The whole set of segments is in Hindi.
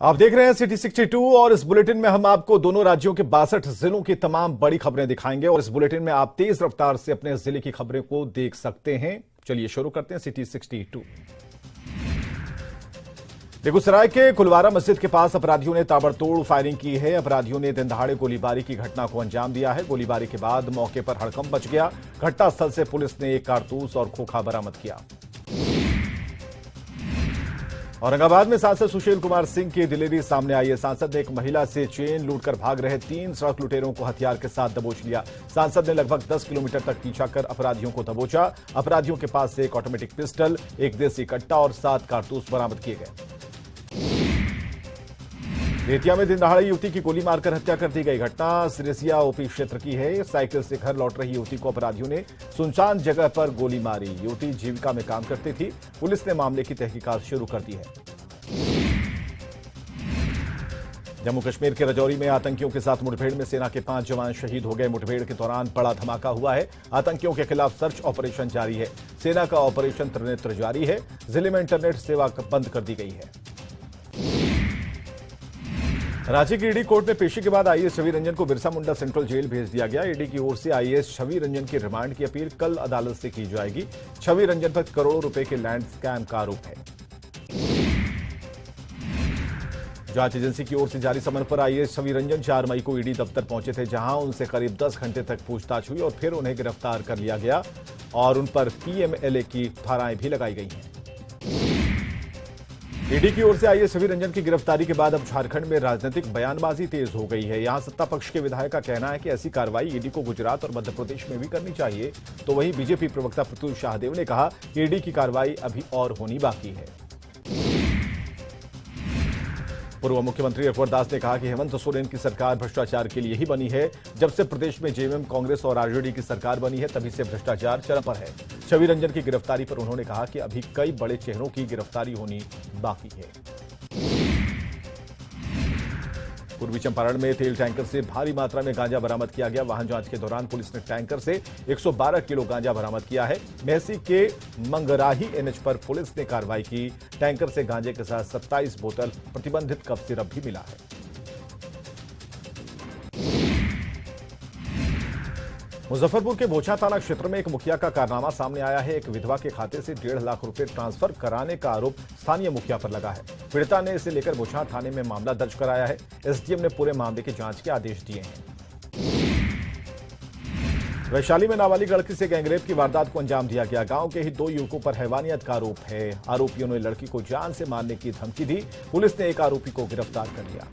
आप देख रहे हैं सिटी 62 और इस बुलेटिन में हम आपको दोनों राज्यों के 62 जिलों की तमाम बड़ी खबरें दिखाएंगे और इस बुलेटिन में आप तेज रफ्तार से अपने जिले की खबरों को देख सकते हैं। चलिए शुरू करते हैं सिटी 62। बेगूसराय के कुलवारा मस्जिद के पास अपराधियों ने ताबड़तोड़ फायरिंग की है। अपराधियों ने दिन दहाड़े गोलीबारी की घटना को अंजाम दिया है। गोलीबारी के बाद मौके पर हड़कंप मच गया। घटनास्थल से पुलिस ने एक कारतूस और खोखा बरामद किया। औरंगाबाद में सांसद सुशील कुमार सिंह की दिलेरी सामने आई है। सांसद ने एक महिला से चेन लूटकर भाग रहे 3 सड़क लुटेरों को हथियार के साथ दबोच लिया। सांसद ने लगभग 10 किलोमीटर तक पीछा कर अपराधियों को दबोचा। अपराधियों के पास से एक ऑटोमेटिक पिस्टल, एक देसी कट्टा और 7 कारतूस बरामद किए गए। बेतिया में दिन दहाड़े युवती की गोली मारकर हत्या कर दी गई। घटना सिरसिया ओपी क्षेत्र की है। साइकिल से घर लौट रही युवती को अपराधियों ने सुनसान जगह पर गोली मारी। युवती जीविका में काम करती थी। पुलिस ने मामले की तहकीकात शुरू कर दी है। जम्मू कश्मीर के राजौरी में आतंकियों के साथ मुठभेड़ में सेना के 5 जवान शहीद हो गए। मुठभेड़ के दौरान बड़ा धमाका हुआ है। आतंकियों के खिलाफ सर्च ऑपरेशन जारी है। सेना का ऑपरेशन त्रिनेत्र जारी है। जिले में इंटरनेट सेवा बंद कर दी गई है। रांची की ईडी कोर्ट में पेशी के बाद आईएएस छवि रंजन को बिरसा मुंडा सेंट्रल जेल भेज दिया गया। ईडी की ओर से आईएएस छवि रंजन की रिमांड की अपील कल अदालत से की जाएगी। छवि रंजन पर करोड़ों रुपए के लैंड स्कैम का आरोप है। जांच एजेंसी की ओर से जारी समन पर आईएएस छवि रंजन 4 मई को ईडी दफ्तर पहुंचे थे, जहां उनसे करीब 10 घंटे तक पूछताछ हुई और फिर उन्हें गिरफ्तार कर लिया गया और उन पर पीएमएलए की धाराएं भी लगाई गई हैं। ईडी की ओर से आईएएस छवि रंजन की गिरफ्तारी के बाद अब झारखंड में राजनीतिक बयानबाजी तेज हो गई है। यहां सत्ता पक्ष के विधायक का कहना है कि ऐसी कार्रवाई ईडी को गुजरात और मध्य प्रदेश में भी करनी चाहिए। तो वहीं बीजेपी प्रवक्ता प्रत्युष शाहदेव ने कहा कि ईडी की कार्रवाई अभी और होनी बाकी है। पूर्व मुख्यमंत्री रघुवर दास ने कहा कि हेमंत सोरेन की सरकार भ्रष्टाचार के लिए ही बनी है। जब से प्रदेश में जेएमएम, कांग्रेस और आरजेडी की सरकार बनी है, तभी से भ्रष्टाचार चरम पर है। छवि रंजन की गिरफ्तारी पर उन्होंने कहा कि अभी कई बड़े चेहरों की गिरफ्तारी होनी बाकी है। पूर्वी चंपारण में तेल टैंकर से भारी मात्रा में गांजा बरामद किया गया। वाहन जांच के दौरान पुलिस ने टैंकर से 112 किलो गांजा बरामद किया है। मेहसी के मंगराही एनएच पर पुलिस ने कार्रवाई की। टैंकर से गांजे के साथ 27 बोतल प्रतिबंधित कफ सिरप भी मिला है। मुजफ्फरपुर के बोचा थाना क्षेत्र में एक मुखिया का कारनामा सामने आया है। एक विधवा के खाते से 1.5 लाख रुपए ट्रांसफर कराने का आरोप स्थानीय मुखिया पर लगा है। पीड़िता ने इसे लेकर बोचा थाने में मामला दर्ज कराया है। एसडीएम ने पूरे मामले की जांच के आदेश दिए हैं। वैशाली में नाबालिग लड़की से गैंगरेप की वारदात को अंजाम दिया गया। गांव के ही 2 युवकों पर हैवानियत का आरोप है। आरोपियों ने लड़की को जान से मारने की धमकी दी। पुलिस ने एक आरोपी को गिरफ्तार कर लिया।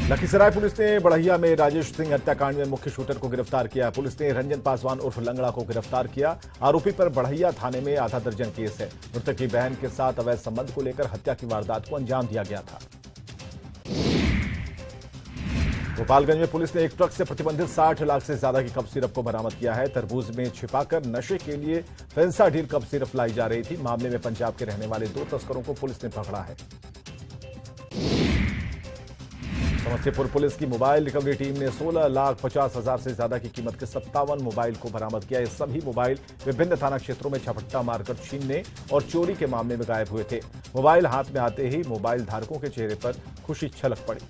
लखीसराय पुलिस ने बढ़ैया में राजेश सिंह हत्याकांड में मुख्य शूटर को गिरफ्तार किया। पुलिस ने रंजन पासवान उर्फ लंगड़ा को गिरफ्तार किया। आरोपी पर बढ़ैया थाने में आधा दर्जन केस है। मृतक की बहन के साथ अवैध संबंध को लेकर हत्या की वारदात को अंजाम दिया गया था। गोपालगंज में पुलिस ने एक ट्रक से प्रतिबंधित 60 लाख से ज्यादा की कफ सिरप को बरामद किया है। तरबूज में छिपाकर नशे के लिए फेंसाडील कफ सिरप लाई जा रही थी। मामले में पंजाब के रहने वाले 2 तस्करों को पुलिस ने पकड़ा है। समस्तीपुर पुलिस की मोबाइल रिकवरी टीम ने 16,50,000 से ज्यादा की कीमत के 57 मोबाइल को बरामद किया। ये सभी मोबाइल विभिन्न थाना क्षेत्रों में झपट्टा मारकर छीनने और चोरी के मामले में गायब हुए थे। मोबाइल हाथ में आते ही मोबाइल धारकों के चेहरे पर खुशी छलक पड़ी।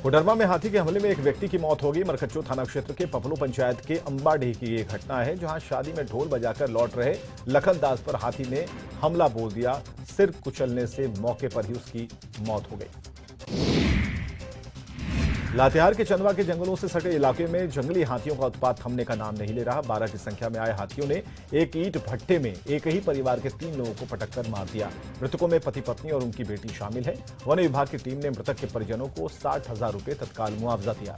कोडरमा में हाथी के हमले में एक व्यक्ति की मौत हो गई। मरकच्चो थाना क्षेत्र के पपलू पंचायत के अंबाडीह की ये घटना है, जहां शादी में ढोल बजाकर लौट रहे लखन दास पर हाथी ने हमला बोल दिया। सिर कुचलने से मौके पर ही उसकी मौत हो गई। लातेहार के चंदवा के जंगलों से सटे इलाके में जंगली हाथियों का उत्पात थमने का नाम नहीं ले रहा। 12 की संख्या में आए हाथियों ने एक ईंट भट्टे में एक ही परिवार के 3 लोगों को पटककर मार दिया। मृतकों में पति पत्नी और उनकी बेटी शामिल है। वन विभाग की टीम ने मृतक के परिजनों को 60,000 रुपए तत्काल मुआवजा दिया।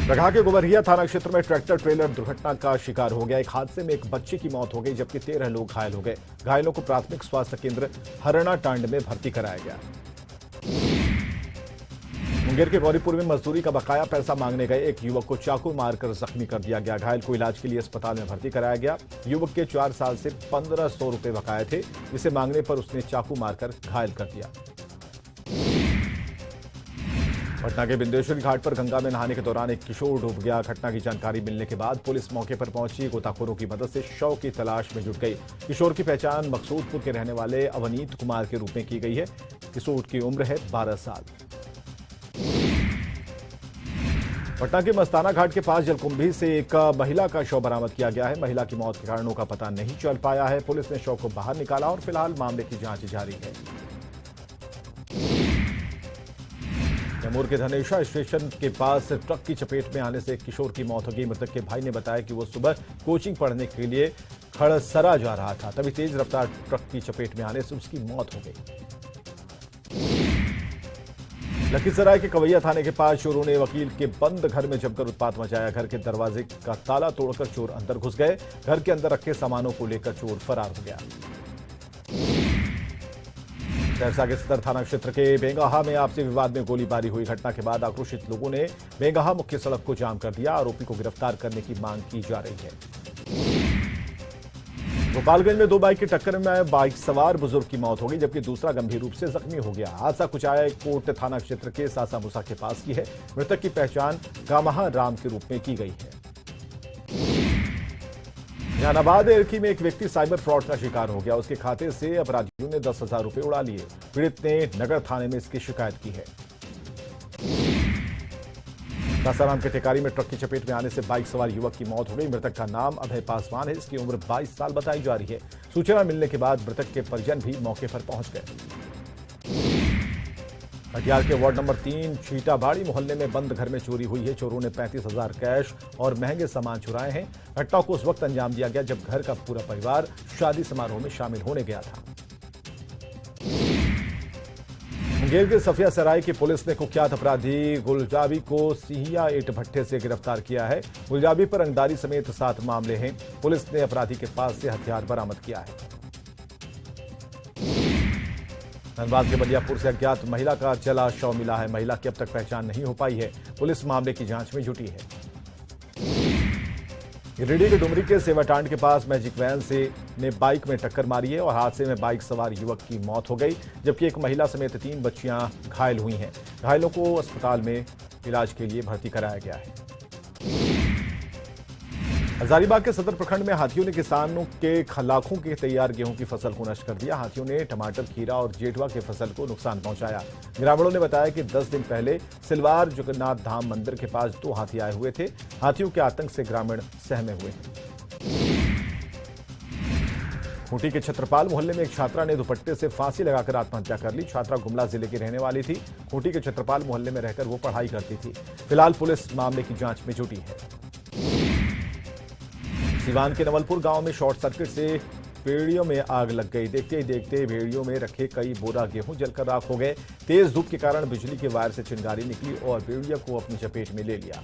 रघा के गोबरिया थाना क्षेत्र में ट्रैक्टर ट्रेलर दुर्घटना का शिकार हो गया। एक हादसे में एक बच्चे की मौत हो गई, जबकि 13 लोग घायल हो गए। घायलों को प्राथमिक स्वास्थ्य केंद्र हरणा टांड में भर्ती कराया गया। मुंगेर के गौरीपुर में मजदूरी का बकाया पैसा मांगने गए एक युवक को चाकू मारकर जख्मी कर दिया गया। घायल को इलाज के लिए अस्पताल में भर्ती कराया गया। युवक के 4 साल से 1500 रुपए बकाए थे, जिसे मांगने पर उसने चाकू मारकर घायल कर दिया। पटना के बिंदेश्वरी घाट पर गंगा में नहाने के दौरान एक किशोर डूब गया। घटना की जानकारी मिलने के बाद पुलिस मौके पर पहुंची, गोताखोरों की मदद से शव की तलाश में जुट गई। किशोर की पहचान मकसूदपुर के रहने वाले अवनीत कुमार के रूप में की गई है। किशोर की उम्र है 12 साल। पटना के मस्ताना घाट के पास जलकुंभी से एक महिला का शव बरामद किया गया है। महिला की मौत के कारणों का पता नहीं चल पाया है। पुलिस ने शव को बाहर निकाला और फिलहाल मामले की जांच जारी है। कैमूर के धनेशा स्टेशन के पास ट्रक की चपेट में आने से एक किशोर की मौत हो गई। मृतक के भाई ने बताया कि वो सुबह कोचिंग पढ़ने के लिए खड़सरा जा रहा था, तभी तेज रफ्तार ट्रक की चपेट में आने से उसकी मौत हो गई। लखीसराय के कवैया थाने के पास चोरों ने वकील के बंद घर में जमकर उत्पात मचाया। घर के दरवाजे का ताला तोड़कर चोर अंदर घुस गए। घर के अंदर रखे सामानों को लेकर चोर फरार हो गया। सहरसा के सदर थाना क्षेत्र के बेंगाहा में आपसी विवाद में गोलीबारी हुई। घटना के बाद आक्रोशित लोगों ने बेंगाहा मुख्य सड़क को जाम कर दिया। आरोपी को गिरफ्तार करने की मांग की जा रही है। गोपालगंज में 2 बाइक की टक्कर में बाइक सवार बुजुर्ग की मौत हो गई, जबकि दूसरा गंभीर रूप से जख्मी हो गया। हादसा कुचाया कोट थाना क्षेत्र के सासा मूसा के पास की है। मृतक की पहचान कामहा राम के रूप में की गई है। जहानाबाद एरकी में एक व्यक्ति साइबर फ्रॉड का शिकार हो गया। उसके खाते से अपराधियों ने 10,000 रुपए उड़ा लिए। पीड़ित ने नगर थाने में इसकी शिकायत की है। सासाराम के टेकारी में ट्रक की चपेट में आने से बाइक सवार युवक की मौत हो गई। मृतक का नाम अभय पासवान है। इसकी उम्र 22 साल बताई जा रही है। सूचना मिलने के बाद मृतक के परिजन भी मौके पर पहुंच गए। कटिहार के वार्ड नंबर 3 छीटाबाड़ी मोहल्ले में बंद घर में चोरी हुई है। चोरों ने 35,000 कैश और महंगे सामान चुराए हैं। घटना को उस वक्त अंजाम दिया गया जब घर का पूरा परिवार शादी समारोह में शामिल होने गया था। मुंगेर के सफिया सराय की पुलिस ने कुख्यात अपराधी गुलजाबी को सिहिया ईंट भट्ठे से गिरफ्तार किया है। गुलजाबी पर रंगदारी समेत 7 मामले हैं। पुलिस ने अपराधी के पास से हथियार बरामद किया है। धनबाद के बलियापुर से अज्ञात महिला का जला शव मिला है। महिला की अब तक पहचान नहीं हो पाई है। पुलिस मामले की जांच में जुटी है। गिरिडीह के डुमरी के सेवाटांड के पास मैजिक वैन ने बाइक में टक्कर मारी है और हादसे में बाइक सवार युवक की मौत हो गई, जबकि एक महिला समेत 3 बच्चियां घायल हुई हैं। घायलों को अस्पताल में इलाज के लिए भर्ती कराया गया है। हजारीबाग के सदर प्रखंड में हाथियों ने किसानों के लाखों के तैयार गेहूं की फसल को नष्ट कर दिया। हाथियों ने टमाटर, खीरा और जेठवा की फसल को नुकसान पहुंचाया। ग्रामीणों ने बताया कि 10 दिन पहले सिलवार जगन्नाथ धाम मंदिर के पास 2 हाथी आए हुए थे। हाथियों के आतंक से ग्रामीण सहमे हुए हैं। खूंटी के छत्रपाल मोहल्ले में एक छात्रा ने दुपट्टे से फांसी लगाकर आत्महत्या कर ली। छात्रा गुमला जिले की रहने वाली थी। खूंटी के छत्रपाल मोहल्ले में रहकर वो पढ़ाई करती थी। फिलहाल पुलिस मामले की जांच में जुटी है। सिवान के नवलपुर गांव में शॉर्ट सर्किट से भेड़ियों में आग लग गई। देखते ही देखते भेड़ियों में रखे कई बोरा गेहूं जलकर राख हो गए। तेज धूप के कारण बिजली के वायर से चिंगारी निकली और भेड़िया को अपनी चपेट में ले लिया।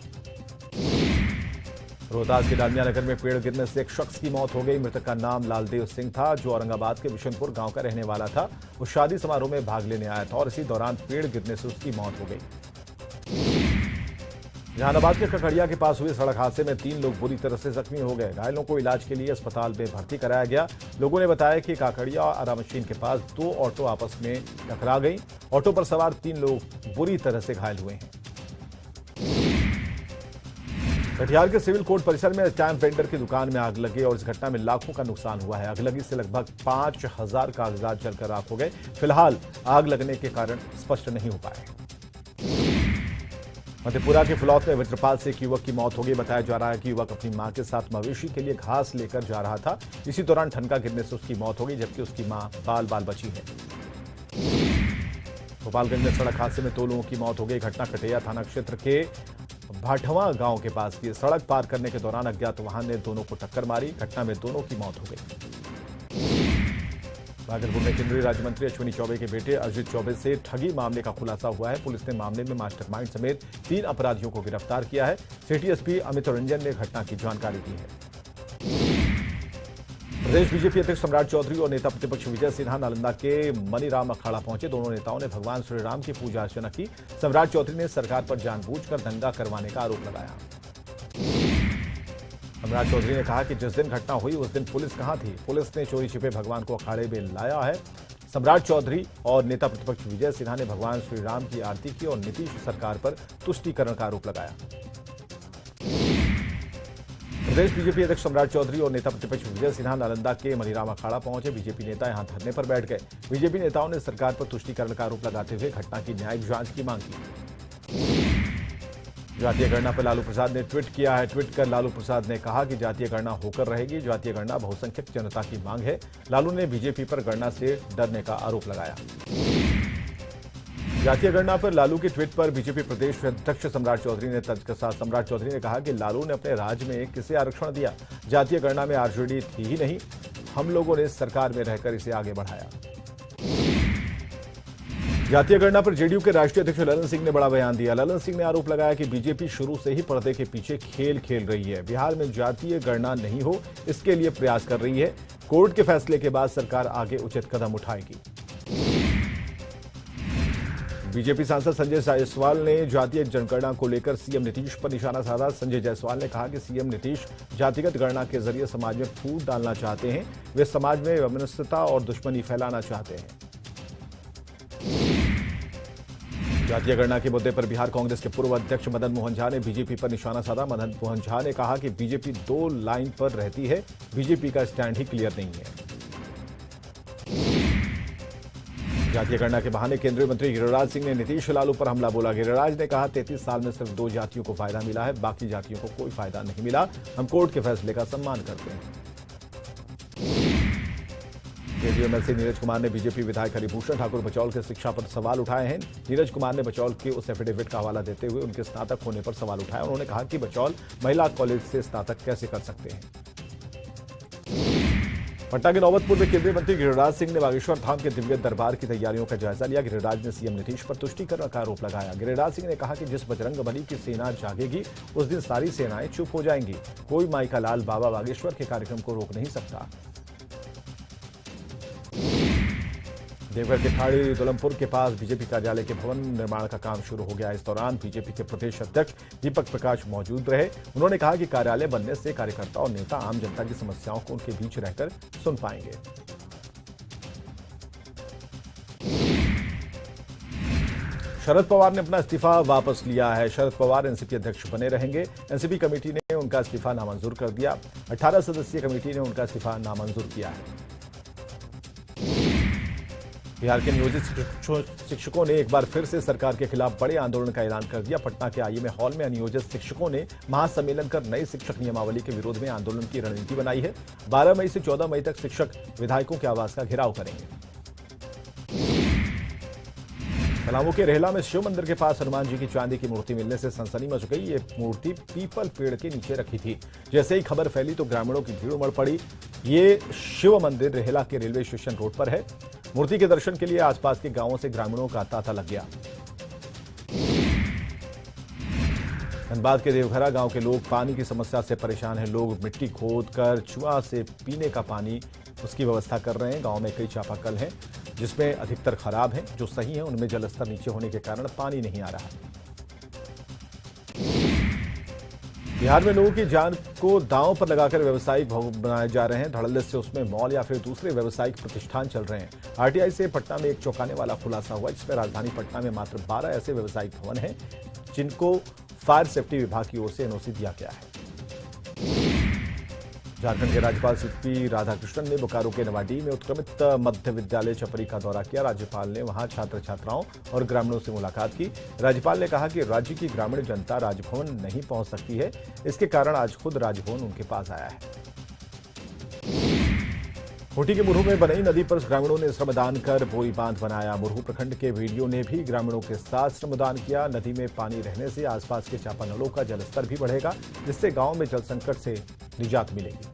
रोहतास के डालमिया नगर में पेड़ गिरने से एक शख्स की मौत हो गई। मृतक का नाम लालदेव सिंह था, जो औरंगाबाद के बिशनपुर गांव का रहने वाला था। वो शादी समारोह में भाग लेने आया था और इसी दौरान पेड़ गिरने से उसकी मौत हो गई। जहानाबाद के ककड़िया के पास हुए सड़क हादसे में 3 लोग बुरी तरह से जख्मी हो गए। घायलों को इलाज के लिए अस्पताल में भर्ती कराया गया। लोगों ने बताया कि काकड़िया और आरा मशीन के पास 2 ऑटो आपस में टकरा गई। ऑटो पर सवार 3 लोग बुरी तरह से घायल हुए हैं। कटिहार के सिविल कोर्ट परिसर में स्टैंप वेंडर की दुकान में आग लगी और इस घटना में लाखों का नुकसान हुआ है। आगलगी से लगभग 5,000 कागजात जलकर राख हो गए। फिलहाल आग लगने के कारण स्पष्ट नहीं हो पाए। मधेपुरा के फुलौत में वज्रपात से एक युवक की मौत हो गई। बताया जा रहा है कि युवक अपनी मां के साथ मवेशी के लिए घास लेकर जा रहा था। इसी दौरान ठनका गिरने से उसकी मौत हो गई, जबकि उसकी मां बाल बची है। गोपालगंज में सड़क हादसे में 2 लोगों की मौत हो गई। घटना कटेया थाना क्षेत्र के भाटवा गांव के पास की। सड़क पार करने के दौरान अज्ञात वाहन ने दोनों को टक्कर मारी। घटना में दोनों की मौत हो गई। भागलपुर में केंद्रीय राज्य मंत्री अश्विनी चौबे के बेटे अजित चौबे से ठगी मामले का खुलासा हुआ है। पुलिस ने मामले में मास्टरमाइंड समेत 3 अपराधियों को गिरफ्तार किया है। सिटी एसपी अमित रंजन ने घटना की जानकारी दी है। प्रदेश बीजेपी अध्यक्ष सम्राट चौधरी और नेता प्रतिपक्ष विजय सिन्हा नालंदा के मनीराम अखाड़ा पहुंचे। दोनों नेताओं ने भगवान श्री राम की पूजा अर्चना की। सम्राट चौधरी ने सरकार पर जानबूझकर दंगा करवाने का आरोप लगाया। सम्राट चौधरी ने कहा कि जिस दिन घटना हुई उस दिन पुलिस कहां थी। पुलिस ने चोरी छिपे भगवान को अखाड़े में लाया है। सम्राट चौधरी और नेता प्रतिपक्ष विजय सिन्हा ने भगवान श्री राम की आरती की और नीतीश सरकार पर तुष्टीकरण का आरोप लगाया। प्रदेश बीजेपी अध्यक्ष सम्राट चौधरी और नेता प्रतिपक्ष विजय सिन्हा नालंदा के मनीराम अखाड़ा पहुंचे। बीजेपी नेता यहां धरने पर बैठ गए। बीजेपी नेताओं ने सरकार पर तुष्टीकरण का आरोप लगाते हुए घटना की न्यायिक जांच की मांग की। जातीय गणना पर लालू प्रसाद ने ट्वीट किया है। ट्वीट कर लालू प्रसाद ने कहा कि जातीय गणना होकर रहेगी। जातीय गणना बहुसंख्यक जनता की मांग है। लालू ने बीजेपी पर गणना से डरने का आरोप लगाया। जातीय गणना पर लालू के ट्वीट पर बीजेपी प्रदेश अध्यक्ष सम्राट चौधरी ने तंज कसा। सम्राट चौधरी ने कहा कि लालू ने अपने राज्य में किसे आरक्षण दिया? जातीय गणना में आरजेडी थी ही नहीं, हम लोगों ने सरकार में रहकर इसे आगे बढ़ाया। जातीय गणना पर जेडीयू के राष्ट्रीय अध्यक्ष ललन सिंह ने बड़ा बयान दिया। ललन सिंह ने आरोप लगाया कि बीजेपी शुरू से ही पर्दे के पीछे खेल खेल रही है। बिहार में जातीय गणना नहीं हो, इसके लिए प्रयास कर रही है। कोर्ट के फैसले के बाद सरकार आगे उचित कदम उठाएगी। बीजेपी सांसद संजय जायसवाल ने जातीय जनगणना को लेकर सीएम नीतीश पर निशाना साधा। संजय जायसवाल ने कहा कि सीएम नीतीश जातिगत गणना के जरिए समाज में फूट डालना चाहते हैं। वे समाज में वैमनस्यता और दुश्मनी फैलाना चाहते हैं। जातीय गणना के मुद्दे पर बिहार कांग्रेस के पूर्व अध्यक्ष मदन मोहन झा ने बीजेपी पर निशाना साधा। मदन मोहन झा ने कहा कि बीजेपी दो लाइन पर रहती है, बीजेपी का स्टैंड ही क्लियर नहीं है। जातीय गणना के बहाने केंद्रीय मंत्री गिरिराज सिंह ने नीतीश लालू पर हमला बोला। गिरिराज ने कहा 33 साल में सिर्फ 2 जातियों को फायदा मिला है, बाकी जातियों को कोई फायदा नहीं मिला। हम कोर्ट के फैसले का सम्मान करते हैं। जेडीयू एमएलसी नीरज कुमार ने बीजेपी विधायक हरिभूषण ठाकुर बचौल के शिक्षा पर सवाल उठाए हैं। नीरज कुमार ने बचौल के उस एफिडेविट का हवाला देते हुए उनके स्नातक होने पर सवाल उठाया। उन्होंने कहा कि बचौल महिला कॉलेज से स्नातक कैसे कर सकते हैं। पटना के नौबतपुर में केंद्रीय मंत्री गिरिराज सिंह ने बागेश्वर धाम के दिव्य दरबार की तैयारियों का जायजा लिया। गिरिराज ने सीएम नीतीश पर तुष्टीकरण का आरोप लगाया। गिरिराज सिंह ने कहा कि जिस बजरंगबली की सेना जागेगी उस दिन सारी सेनाएं चुप हो जाएंगी। कोई माई का लाल बाबा बागेश्वर के कार्यक्रम को रोक नहीं सकता। देवघर के ठाड़ी दुलमपुर के पास बीजेपी कार्यालय के भवन निर्माण का काम शुरू हो गया। इस दौरान बीजेपी के प्रदेश अध्यक्ष दीपक प्रकाश मौजूद रहे। उन्होंने कहा कि कार्यालय बनने से कार्यकर्ता और नेता आम जनता की समस्याओं को उनके बीच रहकर सुन पाएंगे। शरद पवार ने अपना इस्तीफा वापस लिया है। शरद पवार एनसीपी अध्यक्ष बने रहेंगे। एनसीपी कमेटी ने उनका इस्तीफा नामंजूर कर दिया। 18 सदस्यीय कमेटी ने उनका इस्तीफा नामंजूर किया है। बिहार के नियोजित शिक्षकों ने एक बार फिर से सरकार के खिलाफ बड़े आंदोलन का ऐलान कर दिया। पटना के आईएमए हॉल में नियोजित शिक्षकों ने महासम्मेलन कर नए शिक्षक नियमावली के विरोध में आंदोलन की रणनीति बनाई है। 12 मई से 14 मई तक शिक्षक विधायकों के आवास का घेराव करेंगे। पलामू के रेहला में शिव मंदिर के पास हनुमान जी की चांदी की मूर्ति मिलने से सनसनी मच गई। ये मूर्ति पीपल पेड़ के नीचे रखी थी। जैसे ही खबर फैली तो ग्रामीणों की भीड़ उमड़ पड़ी। ये शिव मंदिर रेहला के रेलवे स्टेशन रोड पर है। मूर्ति के दर्शन के लिए आसपास के गांवों से ग्रामीणों का तांता लग गया। धनबाद के देवघरा गांव के लोग पानी की समस्या से परेशान हैं। लोग मिट्टी खोदकर कुआं से पीने का पानी उसकी व्यवस्था कर रहे हैं। गांव में कई चापाकल हैं जिसमें अधिकतर खराब हैं। जो सही हैं उनमें जलस्तर नीचे होने के कारण पानी नहीं आ रहा। बिहार में लोगों की जान को दांव पर लगाकर व्यावसायिक भवन बनाए जा रहे हैं। धड़ल्ले से उसमें मॉल या फिर दूसरे व्यावसायिक प्रतिष्ठान चल रहे हैं। आरटीआई से पटना में एक चौंकाने वाला खुलासा हुआ, जिसमें राजधानी पटना में मात्र 12 ऐसे व्यावसायिक भवन हैं जिनको फायर सेफ्टी विभाग की ओर से एनओसी दिया गया है। झारखंड के राज्यपाल सीपी राधाकृष्णन ने बोकारो के नवाडीह में उत्क्रमित मध्य विद्यालय चपरी का दौरा किया। राज्यपाल ने वहां छात्र छात्राओं और ग्रामीणों से मुलाकात की। राज्यपाल ने कहा कि राज्य की ग्रामीण जनता राजभवन नहीं पहुंच सकती है, इसके कारण आज खुद राजभवन उनके पास आया है। खूंटी के मुरहू में बनई नदी पर ग्रामीणों ने श्रमदान कर बोई बांध बनाया। मुरहू प्रखंड के वीडियो ने भी ग्रामीणों के साथ श्रमदान किया। नदी में पानी रहने से आसपास के चापानलों का जलस्तर भी बढ़ेगा, जिससे गांव में जल संकट से निजात मिलेगी।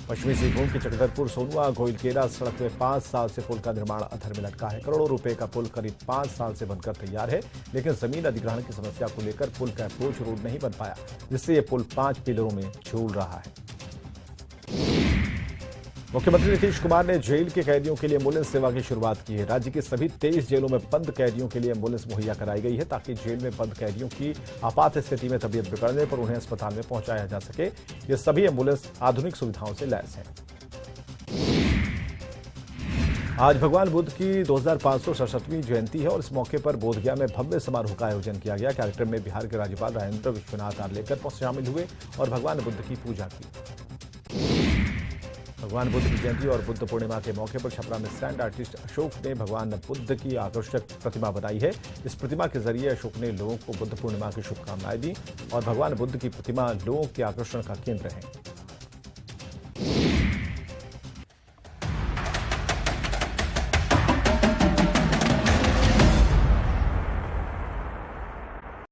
पश्चिमी सिंहभूम के चक्रधरपुर सोनुआ गोइलकेरा सड़क में 5 साल से पुल का निर्माण अधर में लटका है। करोड़ों रुपए का पुल करीब 5 साल से बनकर तैयार है, लेकिन जमीन अधिग्रहण की समस्या को लेकर पुल का अप्रोच रोड नहीं बन पाया, जिससे यह पुल 5 पिलरों में झूल रहा है। मुख्यमंत्री नीतीश कुमार ने जेल के कैदियों के लिए एम्बुलेंस सेवा की शुरुआत की है। राज्य के सभी 23 जेलों में बंद कैदियों के लिए एम्बुलेंस मुहैया कराई गई है, ताकि जेल में बंद कैदियों की आपात स्थिति में तबीयत बिगड़ने पर उन्हें अस्पताल में पहुंचाया जा सके। ये सभी एम्बुलेंस आधुनिक सुविधाओं से लैस हैं। आज भगवान बुद्ध की 2567वीं जयंती है और इस मौके पर बोधगया में भव्य समारोह का आयोजन किया गया। कार्यक्रम में बिहार के राज्यपाल राजेंद्र विश्वनाथ आर्लेकर शामिल हुए और भगवान बुद्ध की पूजा की। भगवान बुद्ध की जयंती और बुद्ध पूर्णिमा के मौके पर छपरा में स्टैंड आर्टिस्ट अशोक ने भगवान बुद्ध की आकर्षक प्रतिमा बनाई है। इस प्रतिमा के जरिए अशोक ने लोगों को बुद्ध पूर्णिमा की शुभकामनाएं दी और भगवान बुद्ध की प्रतिमा लोगों के आकर्षण का केंद्र है।